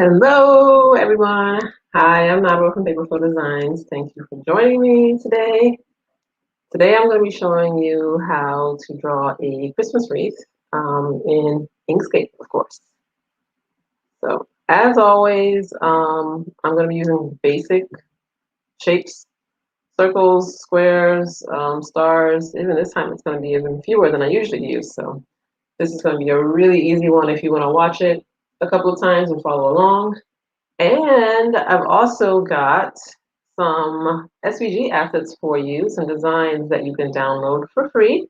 Hello, everyone. Hi, I'm Nabra from Paper Flow Designs. Thank you for joining me today. Today, I'm going to be showing you how to draw a Christmas wreath in Inkscape, of course. So, as always, I'm going to be using basic shapes, circles, squares, stars. Even this time, it's going to be even fewer than I usually use. So, this is going to be a really easy one if you want to watch it a couple of times and follow along. And I've also got some SVG assets for you, some designs that you can download for free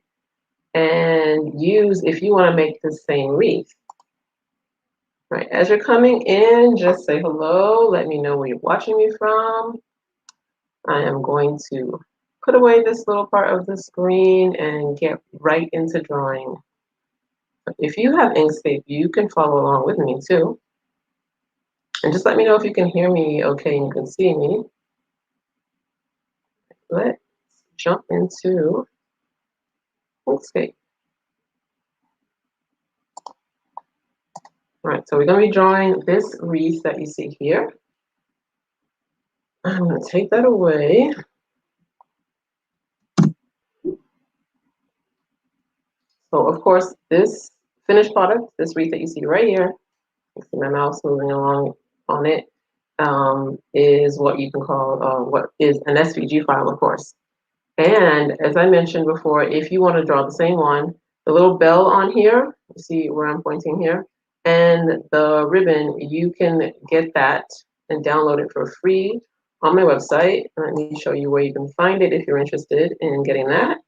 and use if you want to make the same wreath. Right, as you're coming in, just say hello. Let me know where you're watching me from. I am going to put away this little part of the screen and get right into drawing. If you have Inkscape, you can follow along with me too. And just let me know if you can hear me okay and you can see me. Let's jump into Inkscape. All right, so we're going to be drawing this wreath that you see here. I'm going to take that away. So, of course, this finished product, this wreath that you see right here, you see my mouse moving along on it, is what you can call, what is an SVG file, of course. And as I mentioned before, if you want to draw the same one, the little bell on here, you see where I'm pointing here, and the ribbon, you can get that and download it for free on my website. Let me show you where you can find it if you're interested in getting that.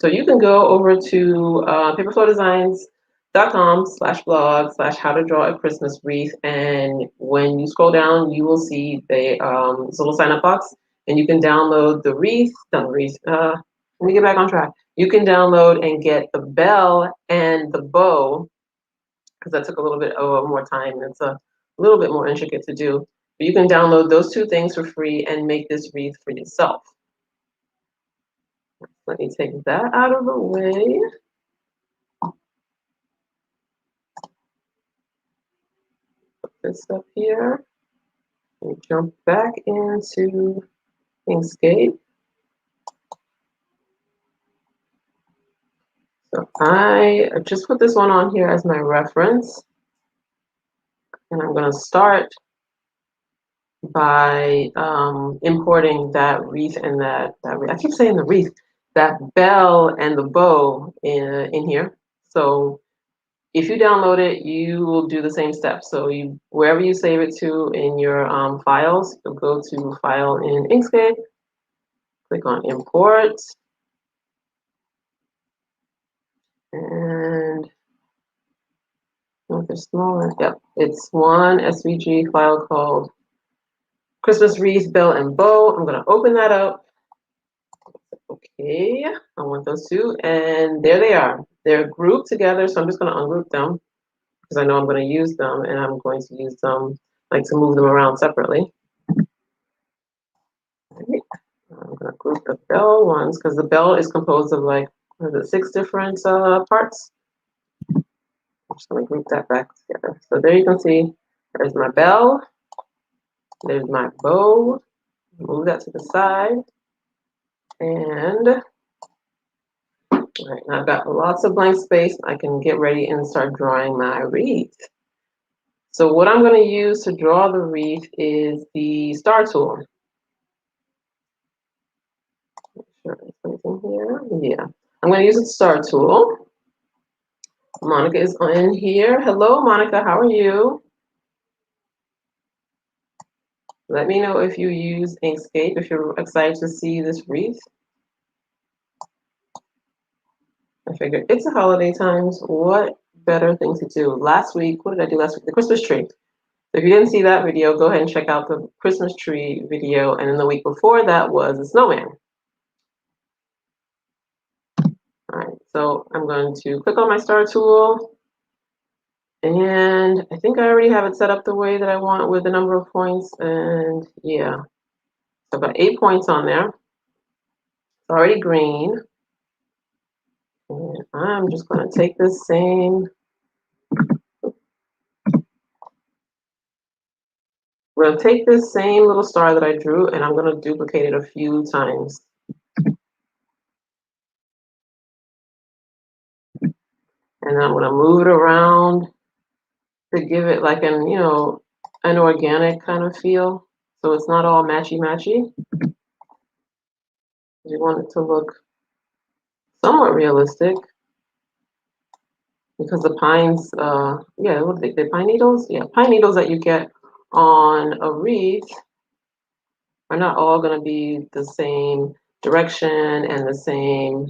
So you can go over to paperflowdesigns.com/blog/how to draw a Christmas wreath. And when you scroll down, you will see the little sign up box and you can download the wreath. Let me get back on track. You can download and get the bell and the bow because that took a little bit more time. It's a little bit more intricate to do. But you can download those two things for free and make this wreath for yourself. Let me take that out of the way. Put this up here. And jump back into Inkscape. So I just put this one on here as my reference. And I'm going to start by importing that wreath and that I keep saying the wreath, that bell and the bow in here. So if you download it, you will do the same steps. So wherever you save it to in your files, you'll go to File in Inkscape, click on Import, and they're smaller. Yep, it's one SVG file called Christmas Wreath, Bell, and Bow. I'm going to open that up. Okay, I want those two, and there they are. They're grouped together, so I'm just going to ungroup them because I know I'm going to use them, and I'm going to use them, like to move them around separately. Right. I'm going to group the bell ones because the bell is composed of like 6 different parts. I'm just going to group that back together. So there you can see there's my bell, there's my bow. Move that to the side. And all right, now I've got lots of blank space. I can get ready and start drawing my wreath. So what I'm going to use to draw the wreath is the star tool. Make sure there's something here. Yeah, I'm going to use the star tool. Monica is in here. Hello, Monica. How are you? Let me know if you use Inkscape, if you're excited to see this wreath. I figured it's the holiday times. What better thing to do? Last week, what did I do last week? The Christmas tree. So if you didn't see that video, go ahead and check out the Christmas tree video. And then the week before that was a snowman. All right, so I'm going to click on my star tool. And I think I already have it set up the way that I want with the number of points. And yeah, so I've got 8 points on there. It's already green. And I'm just going to take this same, we're going to take this same little star that I drew, and I'm going to duplicate it a few times. And then I'm going to move it around to give it like an, you know, an organic kind of feel. So it's not all matchy-matchy. You want it to look somewhat realistic because the pines, yeah, what are they, pine needles? Yeah, pine needles that you get on a wreath are not all going to be the same direction and the same,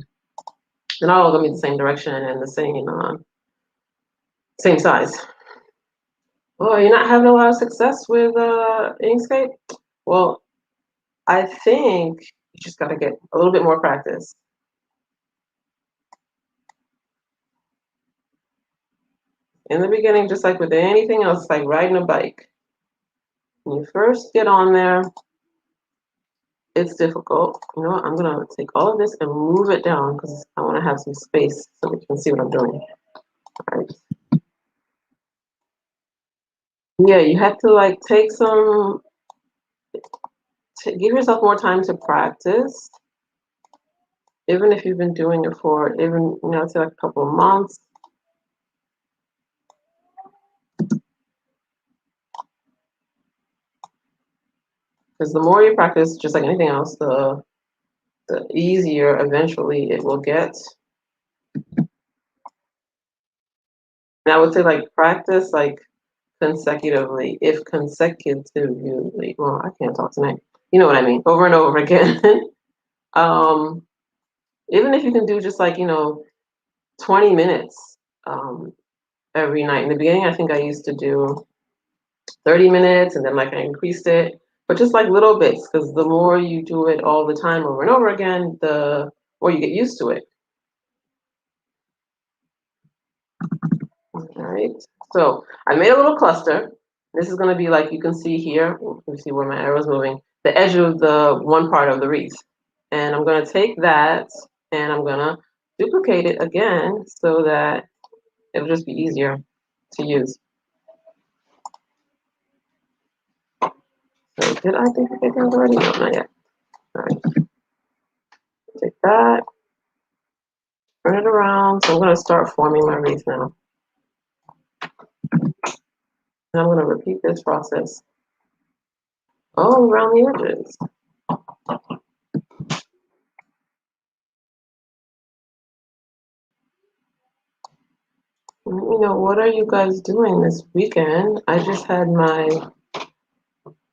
they're not all going to be the same direction and the same size. Oh, you're not having a lot of success with Inkscape? Well, I think you just got to get a little bit more practice. In the beginning, just like with anything else, like riding a bike. When you first get on there, it's difficult. You know what? I'm going to take all of this and move it down because I want to have some space so we can see what I'm doing. All right. Yeah, you have to like take some, give yourself more time to practice. Even if you've been doing it for even, you know, say like a couple of months. Because the more you practice, just like anything else, the easier eventually it will get. And I would say like practice like consecutively, if consecutively, well, I can't talk tonight. You know what I mean? Over and over again. Even if you can do just like, you know, 20 minutes every night. In the beginning, I think I used to do 30 minutes and then like I increased it, but just like little bits, because the more you do it all the time over and over again, the more you get used to it. All right, so I made a little cluster. This is going to be like you can see here. You can see where my arrow is moving. The edge of the one part of the wreath, and I'm going to take that and I'm going to duplicate it again so that it'll just be easier to use. So did I duplicate that already? No, not yet. All right, take that, turn it around. So I'm going to start forming my wreath now. And I'm going to repeat this process all around the edges. You know, what are you guys doing this weekend? I just had my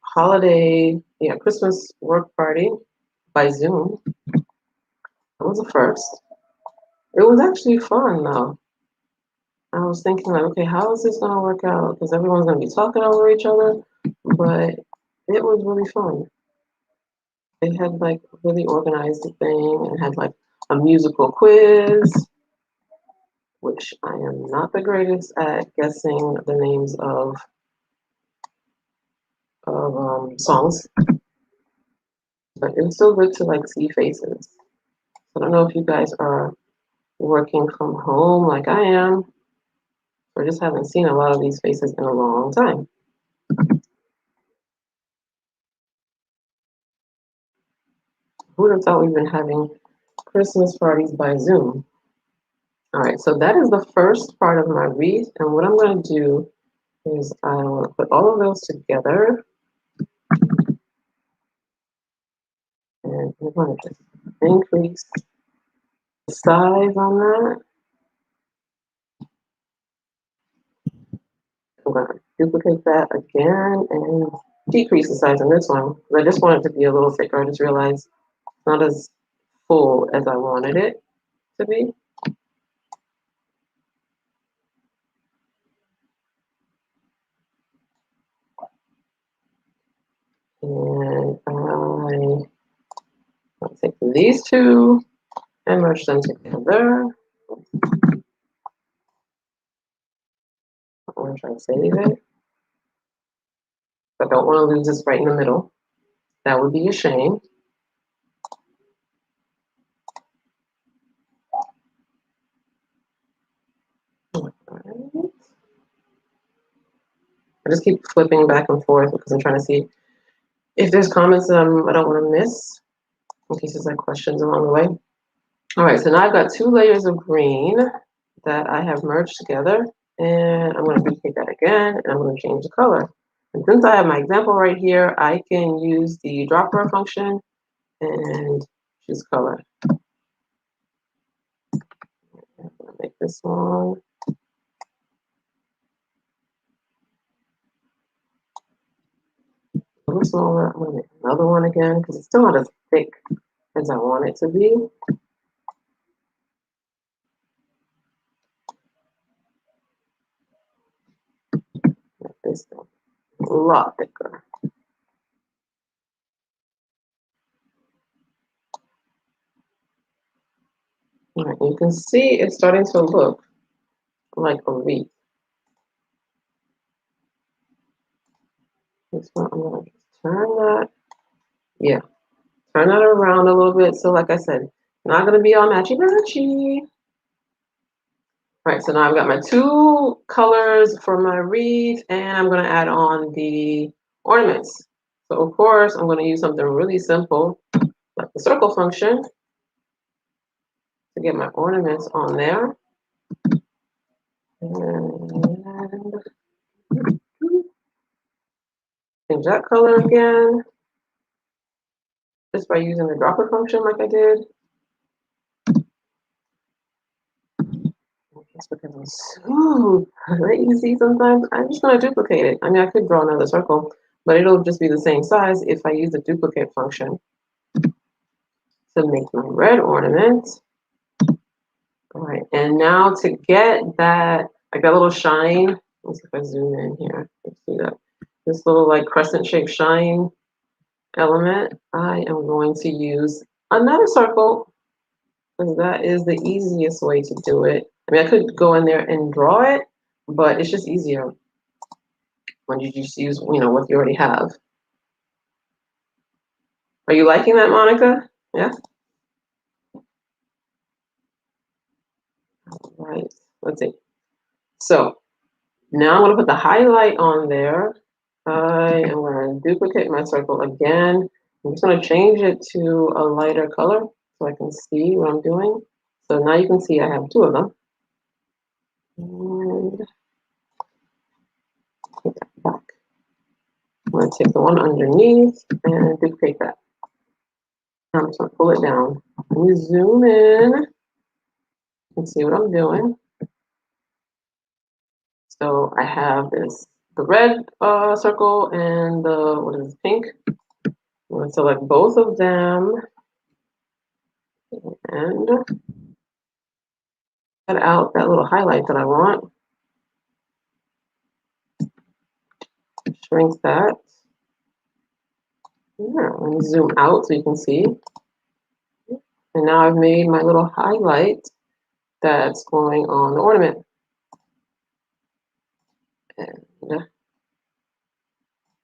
holiday, Christmas work party by Zoom. It was a first. It was actually fun though. I was thinking like, okay, how is this gonna work out? Because everyone's gonna be talking over each other, but it was really fun. They had like really organized the thing and had like a musical quiz, which I am not the greatest at guessing the names of songs, but it was still good to like see faces. I don't know if you guys are working from home like I am, or just haven't seen a lot of these faces in a long time. Who would have thought we've been having Christmas parties by Zoom? All right, so that is the first part of my wreath, and what I'm going to do is I want to put all of those together, and I'm going to just increase the size on that. I'm going to duplicate that again and decrease the size on this one. I just want it to be a little thicker. I just realized it's not as full as I wanted it to be. And I'll take these two and merge them together. I want to try to save it. I don't want to lose this right in the middle. That would be a shame. I just keep flipping back and forth because I'm trying to see if there's comments that I don't want to miss, in case there's like questions along the way. All right, so now I've got 2 layers of green that I have merged together, and I'm going to duplicate that again, and I'm going to change the color. And since I have my example right here, I can use the dropper function and choose color. I'm going to make this one. A little smaller. I'm going to make another one again because it's still not as thick as I want it to be. Make this thing a lot thicker. All right, you can see it's starting to look like a wreath. This one, I'm going to turn that. Yeah, turn that around a little bit. So like I said, not going to be all matchy-matchy. All right, so now I've got my 2 colors for my wreath, and I'm going to add on the ornaments. So of course, I'm going to use something really simple, like the circle function, to get my ornaments on there. And change that color again, just by using the dropper function like I did. It's because I'm so lazy sometimes. I'm just going to duplicate it. I mean, I could draw another circle, but it'll just be the same size if I use the duplicate function to make my red ornament. All right, and now to get that, like that little shine, let's see if I zoom in here. Let's see that. This little like crescent shaped shine element, I am going to use another circle because that is the easiest way to do it. I mean, I could go in there and draw it, but it's just easier when you just use, what you already have. Are you liking that, Monica? Yeah? All right, let's see. So now I'm going to put the highlight on there. I am going to duplicate my circle again. I'm just going to change it to a lighter color so I can see what I'm doing. So now you can see I have 2 of them. And take that back. I'm going to take the one underneath and duplicate that. I'm just going to pull it down. Let me zoom in and see what I'm doing. So I have the red circle and the pink. I'm going to select both of them and cut out that little highlight that I want. Shrink that. Yeah, let me zoom out so you can see. And now I've made my little highlight that's going on the ornament. And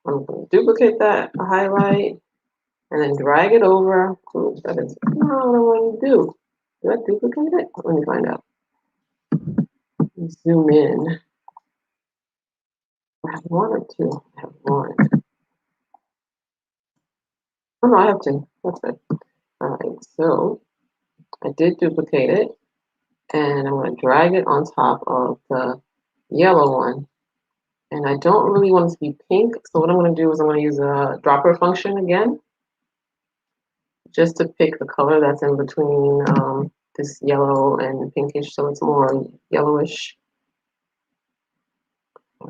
I'm going to duplicate that highlight and then drag it over. Ooh, that is not what I want to do. Did I duplicate it? Let me find out. Zoom in. I have 1 or 2. I have 1. Oh no, I have 2. That's good. All right, so I did duplicate it, and I'm going to drag it on top of the yellow one. And I don't really want it to be pink, so what I'm going to do is I'm going to use a dropper function again, just to pick the color that's in between this yellow and pinkish, so it's more yellowish. I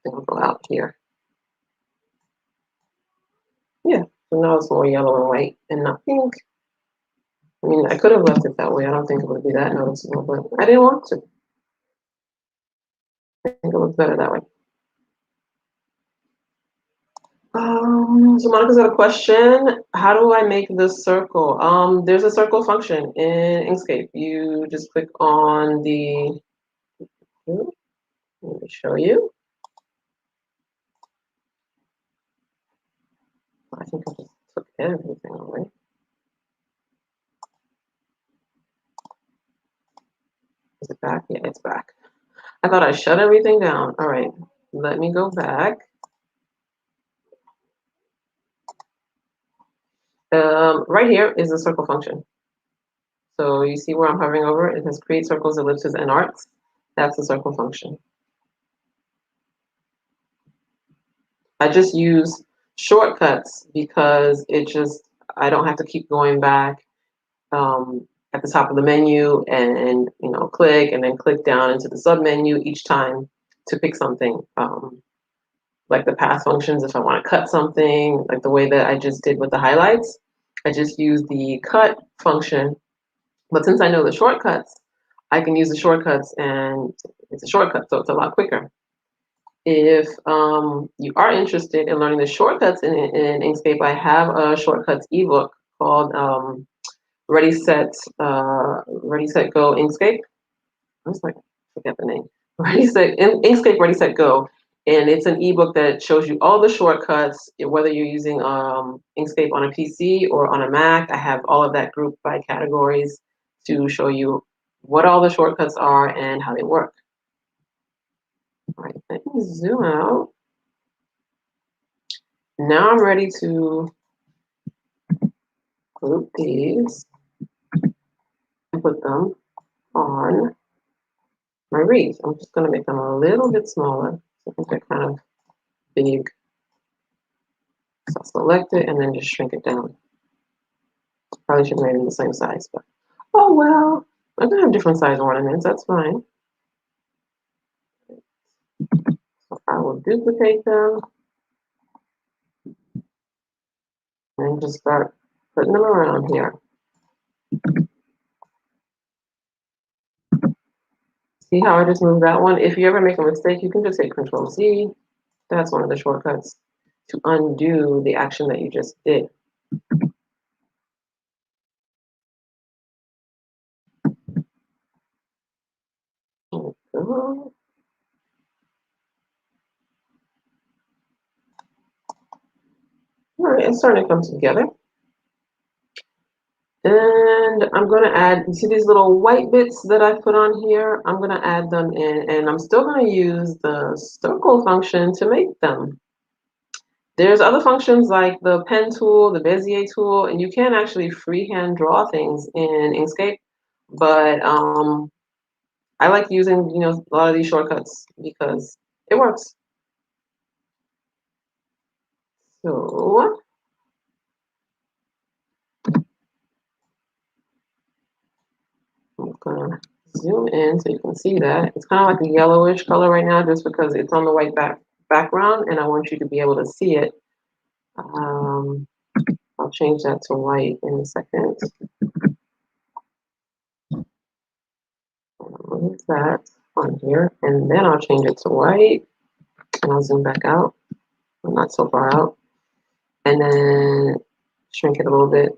think I'll go out here. Yeah, so now it's more yellow and white and not pink. I mean, I could have left it that way. I don't think it would be that noticeable, but I didn't want to. I think it looks better that way. So Monica's got a question. How do I make this circle? There's a circle function in Inkscape. You just click on the, let me show you. I think I just took everything away. Is it back? Yeah, it's back. I thought I shut everything down. All right, let me go back. Right here is the circle function. So you see where I'm hovering over? It has create circles, ellipses, and arcs. That's the circle function. I just use shortcuts because I don't have to keep going back at the top of the menu and click and then click down into the sub menu each time to pick something. Like the path functions, if I want to cut something, like the way that I just did with the highlights, I just use the cut function. But since I know the shortcuts, I can use the shortcuts, and it's a shortcut, so it's a lot quicker. If you are interested in learning the shortcuts in Inkscape, I have a shortcuts ebook called Ready Set Go Inkscape. I was like, forget the name. Inkscape Ready Set Go, and it's an ebook that shows you all the shortcuts, whether you're using Inkscape on a PC or on a Mac. I have all of that grouped by categories to show you what all the shortcuts are and how they work. All right, let me zoom out. Now I'm ready to group these and put them on my wreath. I'm just going to make them a little bit smaller. I think they're kind of big. So I'll select it and then just shrink it down. Probably should have made them the same size, but oh well. I'm going to have different size ornaments. That's fine. So I will duplicate them and just start putting them around here. See how I just moved that one? If you ever make a mistake, you can just hit Control Z. That's one of the shortcuts to undo the action that you just did. All right, it's starting to come together. And I'm going to add, you see these little white bits that I put on here? I'm going to add them in, and I'm still going to use the circle function to make them. There's other functions like the pen tool, the Bezier tool, and you can actually freehand draw things in Inkscape, but I like using a lot of these shortcuts because it works. So I'm gonna zoom in so you can see that. It's kind of like a yellowish color right now just because it's on the white background, and I want you to be able to see it. I'll change that to white in a second. Move that on here, and then I'll change it to white, and I'll zoom back out. I'm not so far out, and then shrink it a little bit.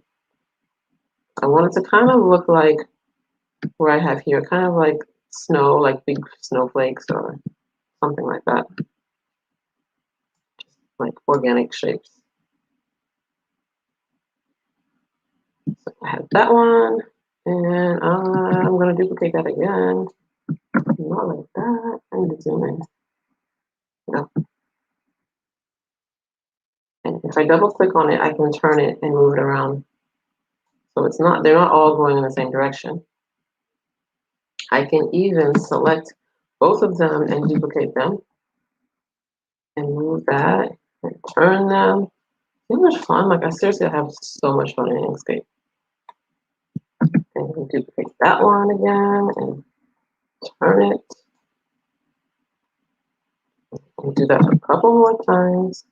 I want it to kind of look like what I have here, kind of like snow, like big snowflakes or something like that, just like organic shapes. So I have that one, and I'm going to duplicate that again. Not like that. I need to zoom in. No. And if I double click on it, I can turn it and move it around. So they're not all going in the same direction. I can even select both of them and duplicate them and move that and turn them. So much fun. Like I seriously have so much fun in Inkscape. And duplicate that one again and turn it. And do that a couple more times.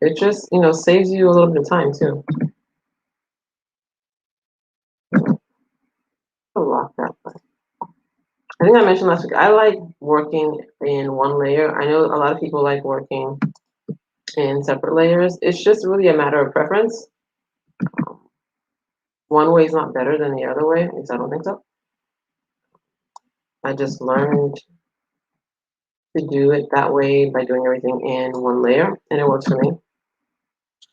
It just, saves you a little bit of time too. I'll lock that back. I think I mentioned last week, I like working in one layer. I know a lot of people like working in separate layers. It's just really a matter of preference. One way is not better than the other way, at least I don't think so. I just learned to do it that way by doing everything in one layer, and it works for me.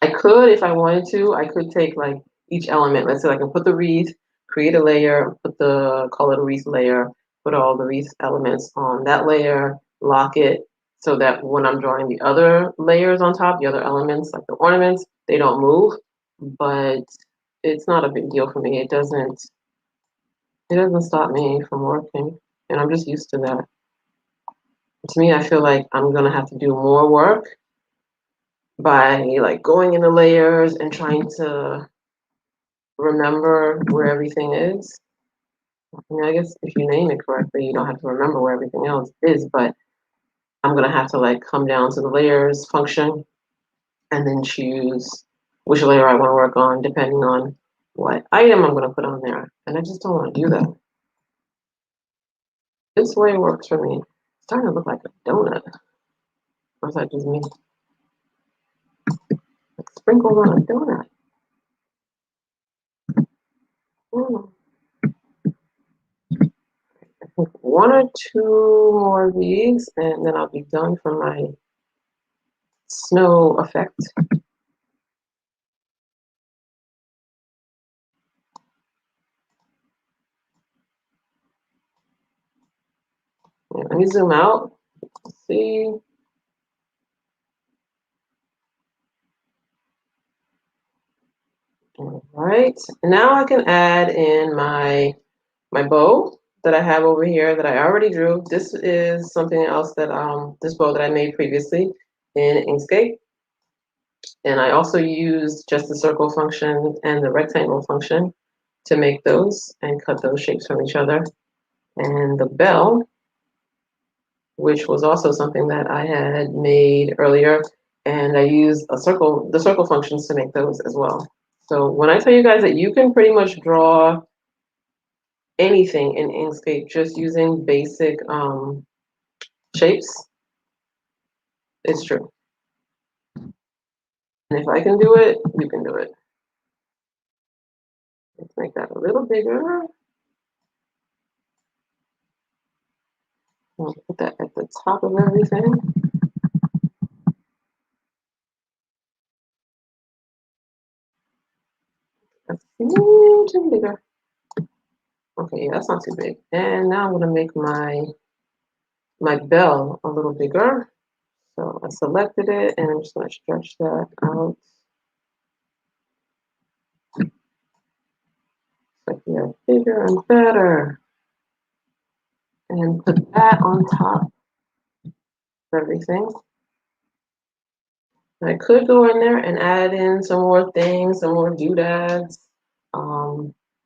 I could, if I wanted to, I could take like each element. Let's say I can put the wreath, create a layer, call it a wreath layer, put all the wreath elements on that layer, lock it so that when I'm drawing the other layers on top, the other elements like the ornaments, they don't move. But it's not a big deal for me. It doesn't stop me from working, and I'm just used to that. To me, I feel like I'm gonna have to do more work by like going into layers and trying to remember where everything is. I mean, I guess if you name it correctly, you don't have to remember where everything else is, but I'm gonna have to like come down to the layers function and then choose which layer I want to work on depending on what item I'm gonna put on there. And I just don't want to do that. This way works for me. It's starting to look like a donut. Or is that just me? Like sprinkled on a donut. Mm. I think one or two more of these, and then I'll be done for my snow effect. Yeah, let me zoom out. See. All right. Now I can add in my bow that I have over here that I already drew. This is something else that this bow that I made previously in Inkscape. And I also used just the circle function and the rectangle function to make those and cut those shapes from each other. And the bell, which was also something that I had made earlier, and I used the circle functions to make those as well. So when I tell you guys that you can pretty much draw anything in Inkscape just using basic shapes, it's true. And if I can do it, you can do it. Let's make that a little bigger. I'll put that at the top of everything. That's even bigger. Okay, yeah, that's not too big. And now I'm gonna make my bell a little bigger. So I selected it and I'm just gonna stretch that out. So yeah, bigger and better. And put that on top of everything. I could go in there and add in some more things, some more doodads.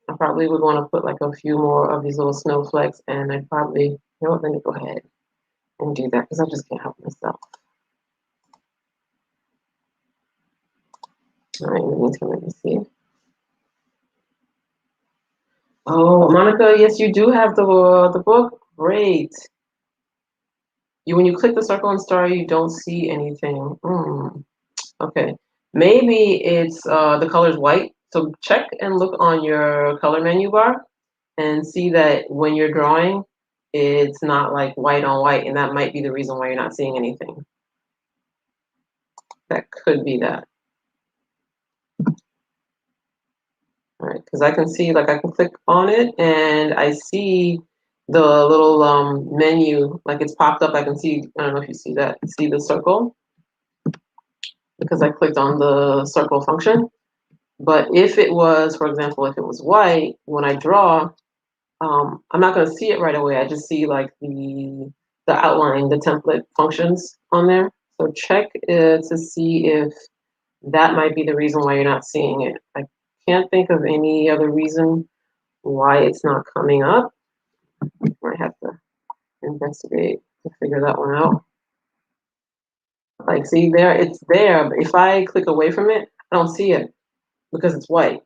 I probably would want to put like a few more of these little snowflakes, and I probably, you know what, let me go ahead and do that because I just can't help myself. All right, in the meantime, let me see. Oh, Monica, yes, you do have the book. Great. When you click the circle and star, you don't see anything. Okay, maybe it's the color's white. So check and look on your color menu bar and see that when you're drawing, it's not like white on white, and that might be the reason why you're not seeing anything. That could be that. All right, because I can see, like I can click on it and I see the little menu, like it's popped up. I can see, I don't know if you see that, see the circle because I clicked on the circle function. But if it was, for example, if it was white, when I draw, I'm not going to see it right away. I just see like the outline, the template functions on there. So check to see if that might be the reason why you're not seeing it. I can't think of any other reason why it's not coming up. I might have to investigate to figure that one out. Like, see there, it's there, but if I click away from it, I don't see it because it's white.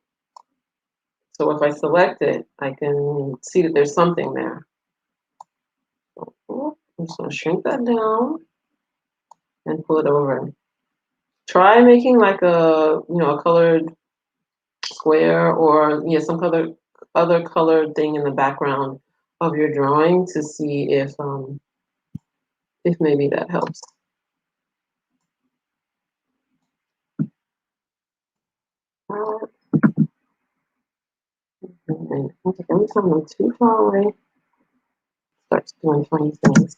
So if I select it, I can see that there's something there. So I'm just gonna shrink that down and pull it over. Try making like a colored square or some other colored thing in the background of your drawing to see if maybe that helps. And every time I'm too far away. starts doing funny things.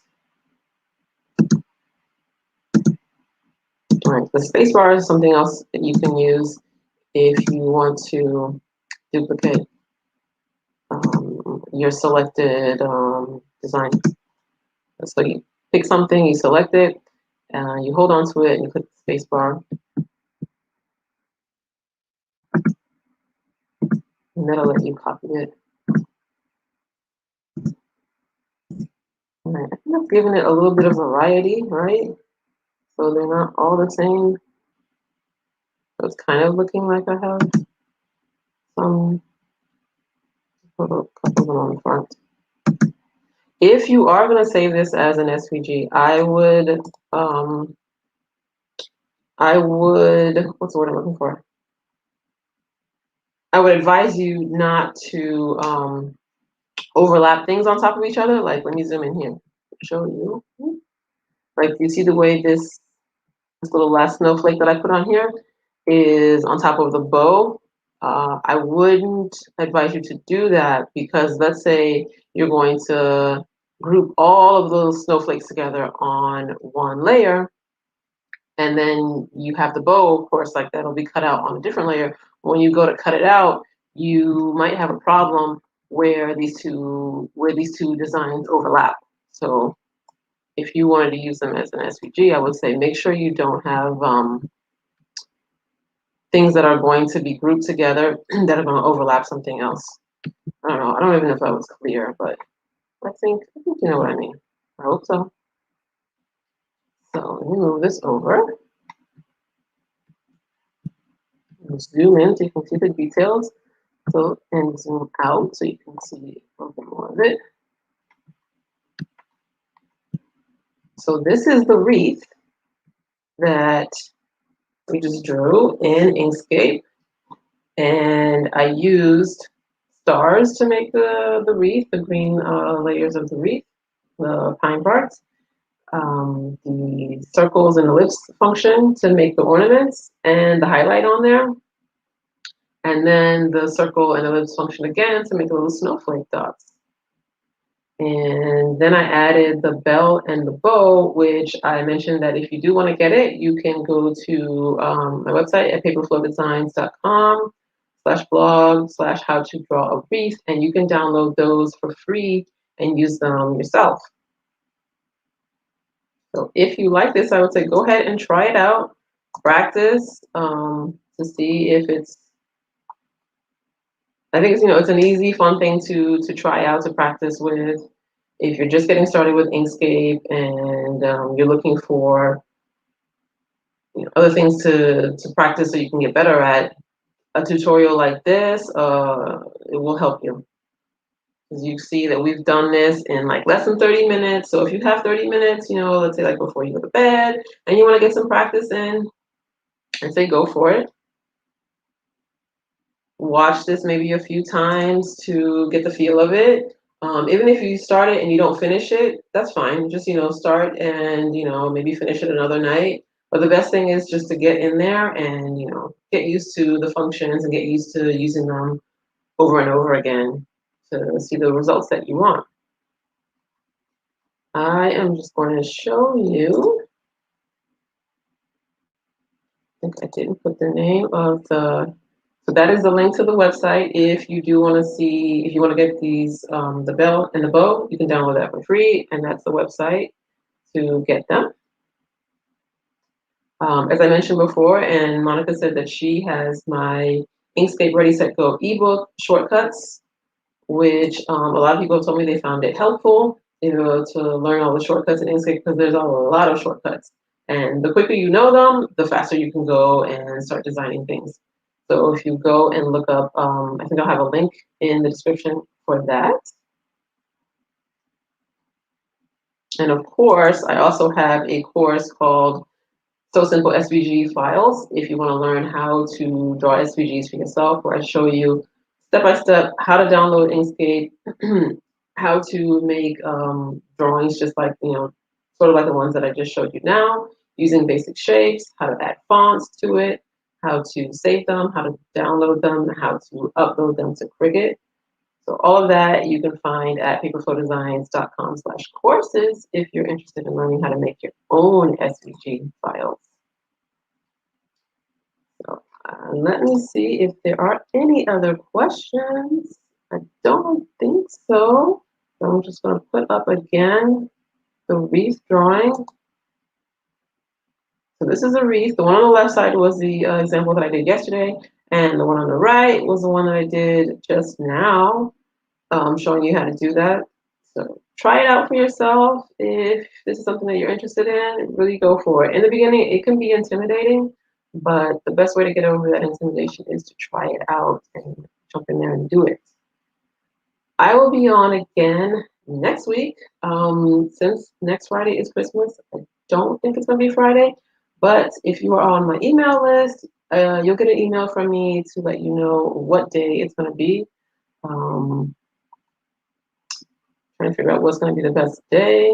All right, the spacebar is something else that you can use if you want to duplicate your selected design. So you pick something, you select it, you hold on to it, and you click the spacebar, and that'll let you copy it. All right, I think I've given it a little bit of variety, right? So they're not all the same. So it's kind of looking like I have some, put a couple of them on the front. If you are going to save this as an SVG, I would, what's the word I'm looking for? I would advise you not to overlap things on top of each other. Like, let me zoom in here, show you. Like, you see the way this little last snowflake that I put on here is on top of the bow. I wouldn't advise you to do that, because let's say you're going to group all of those snowflakes together on one layer, and then you have the bow, of course, like that'll be cut out on a different layer. When you go to cut it out, you might have a problem where these two designs overlap. So if you wanted to use them as an SVG, I would say make sure you don't have things that are going to be grouped together that are going to overlap something else. I don't know. I don't even know if that was clear, but I think you know what I mean. I hope so. So let me move this over. Zoom in so you can see the details. So, and zoom out so you can see a little bit more of it. So this is the wreath that we just drew in Inkscape. And I used stars to make the wreath, the green layers of the wreath, the pine parts. The circles and ellipse function to make the ornaments and the highlight on there. And then the circle and ellipse function again to make the little snowflake dots. And then I added the bell and the bow, which I mentioned that if you do want to get it, you can go to my website at paperflowdesigns.com/blog/how to draw a wreath, and you can download those for free and use them yourself. So if you like this, I would say go ahead and try it out, practice to see if it's. I think it's it's an easy, fun thing to try out, to practice with. If you're just getting started with Inkscape and you're looking for other things to practice so you can get better at, a tutorial like this, it will help you. As you see that we've done this in like less than 30 minutes. So if you have 30 minutes, let's say like before you go to bed and you want to get some practice in, I'd say go for it. Watch this maybe a few times to get the feel of it. Even if you start it and you don't finish it, that's fine. Just, start and, maybe finish it another night. But the best thing is just to get in there and, get used to the functions and get used to using them over and over again to see the results that you want. I am just going to show you. I think I didn't put the name of the. So that is the link to the website. If you do want to see, if you want to get these, the bell and the bow, you can download that for free, and that's the website to get them. As I mentioned before, and Monica said that she has my Inkscape Ready, Set, Go ebook shortcuts, which a lot of people told me they found it helpful, to learn all the shortcuts in Inkscape, because there's a lot of shortcuts. And the quicker you know them, the faster you can go and start designing things. So if you go and look up, I think I'll have a link in the description for that. And of course, I also have a course called So Simple SVG Files, if you want to learn how to draw SVGs for yourself, where I show you step-by-step how to download Inkscape, how to make drawings just like, sort of like the ones that I just showed you now, using basic shapes, how to add fonts to it, how to save them, how to download them, how to upload them to Cricut. So all of that you can find at paperflowdesigns.com/courses if you're interested in learning how to make your own SVG files. So let me see if there are any other questions. I don't think so. So I'm just going to put up again the wreath drawing. So this is a wreath. The one on the left side was the example that I did yesterday, and the one on the right was the one that I did just now, showing you how to do that. So try it out for yourself. If this is something that you're interested in, really go for it. In the beginning, it can be intimidating, but the best way to get over that intimidation is to try it out and jump in there and do it. I will be on again next week. Since next Friday is Christmas, I don't think it's going to be Friday, but if you are on my email list, you'll get an email from me to let you know what day it's going to be. Trying to figure out what's going to be the best day.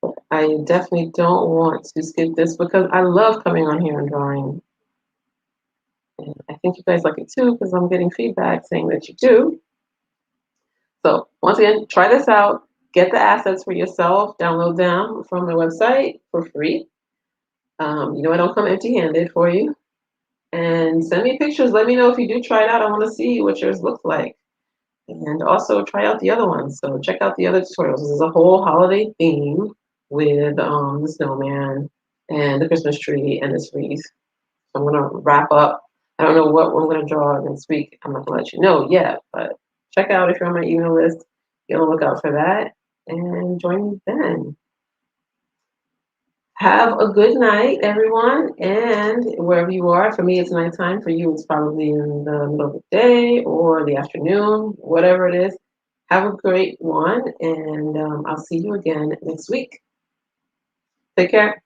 But I definitely don't want to skip this because I love coming on here and drawing. And I think you guys like it too because I'm getting feedback saying that you do. So once again, try this out. Get the assets for yourself. Download them from the website for free. You know I don't come empty-handed for you. And send me pictures. Let me know if you do try it out. I want to see what yours looks like. And also try out the other ones. So check out the other tutorials. This is a whole holiday theme with the snowman and the Christmas tree and this wreath. So I'm going to wrap up. I don't know what I'm going to draw next week. I'm not going to let you know yet, but check out if you're on my email list. Be on the lookout for that and join me then. Have a good night, everyone, and wherever you are. For me, it's nighttime. For you, it's probably in the middle of the day or the afternoon, whatever it is. Have a great one, and I'll see you again next week. Take care.